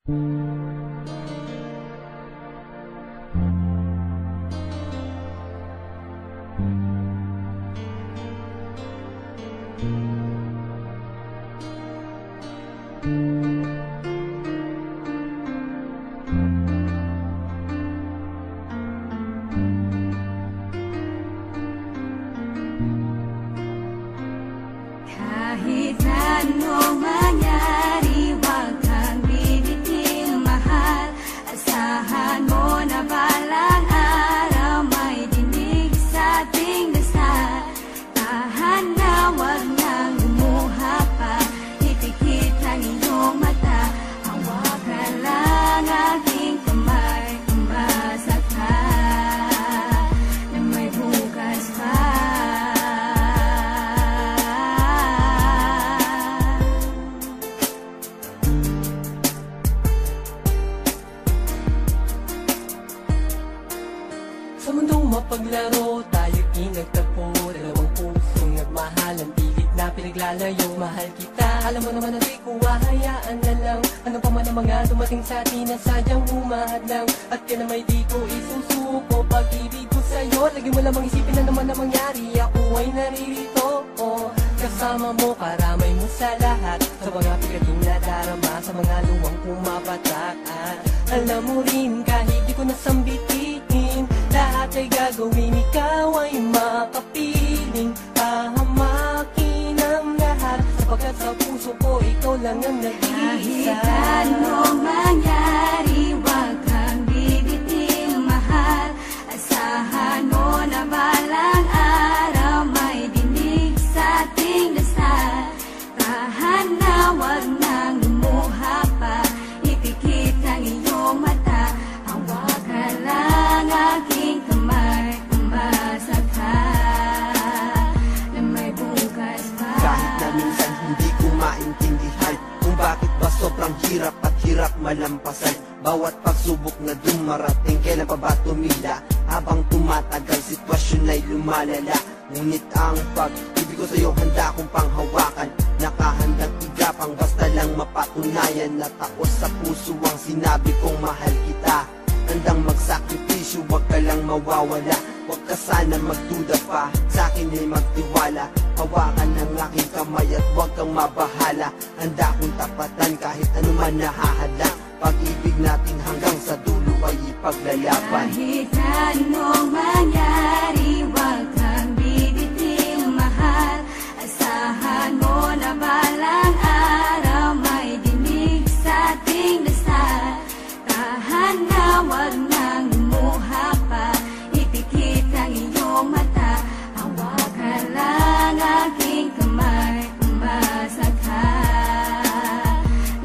Kahit anong mangyari, huwag kang bibitin, mahal. Asahan mo na balang araw may dinig sa ating dasal. Tahan na, huwag nang lumuha pa, ipikit ang iyong mata. Hawakan lang aking kamay, umasa ka na may bukas pa. Sa mundong mapaglaro, tayo'y nagtagpo. Dalawang pusong nagmahalan, pilit na pinaglalayo. Mahal kita, alam mo naman na di ko hahayaan na lang. Ano pa man ang mga dumating sa atin na sadyang humahadlang. At yan na may di ko isusuko, pag-ibig ko sa'yo. Lagi mo lamang isipin na naman na mangyari, ako ay naririto. Kasama mo, karamay mo sa lahat, sa mga pigating na darama, sa mga luwang pumapatak. At alam mo rin, kahit di ko nasambitin, lahat ay gagawin, ikaw ay makapiling. Pahamakin ang lahat, sapagkat sa puso ko, ikaw lang ang nag-iisa. Kahit anong mangyari, huwag kang bibitin, mahal. Asahan mo na balang araw may dinig sa ating dasal. Tahan na, huwag nang lumuha pa, ipikit ang iyong mata. Hawakan lang aking kamay, umasa ka na may bukas pa. Kahit na minsan hindi ko maintindihan kung bakit ba sobrang hirap at hirap malampasan bawat pagsubok na dumarating. Kailan pa ba tumila? Habang tumatagal, sitwasyon ay lumalala. Ngunit ang pag-ibig ko sa'yo handa kong panghawakan, nakahandang igapang basta lang mapatunayan at ako sa puso ang sinabi kong mahal kita. Handang magsakripisyo, wag ka lang mawawala. Wag ka sana magduda pa, sa'kin ay magtiwala. Hawakan ng aking kamay at wag kang mabahala. Handa kong tapatan kahit anuman nahahadlang. Pag-ibig natin hanggang sa dulo ay ipaglalaban. Kahit anong mangyari, huwag kang bibitin, mahal. Asahan mo na balang araw may dinig sa ating dasal. Tahan na, huwag nang lumuha pa, ipikit ang iyong mata. Hawakan lang aking kamay, umasa ka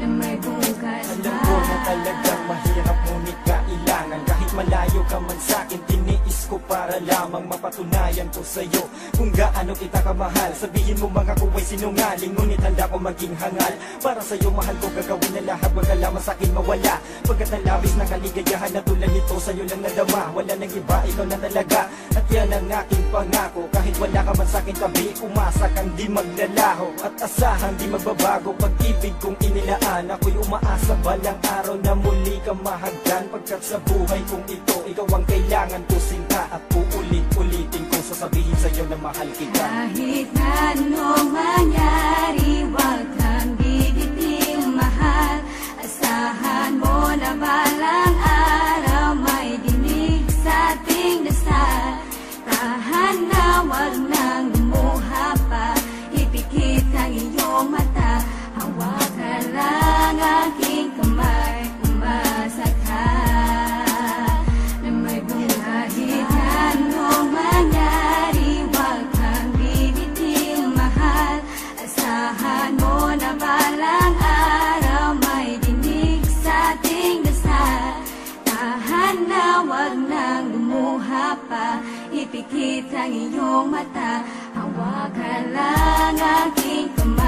na may bukas pa. Alam ko na talagang mahirap, ngunit kailangan. Kahit malayo ka man sa'kin, tiniis ko para lamang mapatunayan ko sa'yo kung gaano kita kamahal. Sabihin mo mga ko ay sinungaling, ngunit handa ko maging hangal. Para sa'yo mahal ko, gagawin na lahat, wag ka lamang sa'kin mawala. Pagkat ang labis ng kaligayahan na tulad nito, sa'yo lang nadama. Wala nang iba, ikaw na talaga, at yan ang aking pangako. Kahit wala ka man sa'kin tabi, umasa kang di maglalaho, at asahang di magbabago. Pag-ibig kong inilaan, ako'y umaasa balang araw na muli ka mahagdan. Pagkat sa buhay kong ito, ikaw ang kailangan ko sinta, at uulit-ulitin kong sasabihin sa'yo na mahal kita. Kahit anong mangyari, huwag kang bibitin, mahal. Asahan mo na balang araw may dinig sa ating dasal. Tahan na, huwag nang lumuha pa, ipikit ang iyong mata. Hawakan lang aking kamay, umasa ka na may bukas. Kahit anong mangyari, huwag kang bibitin, mahal. Asahan mo na balang araw may dinig sa ating dasal. Tahan na, huwag nang lumuha pa, ipikit ang iyong mata. Hawakan lang aking kamay.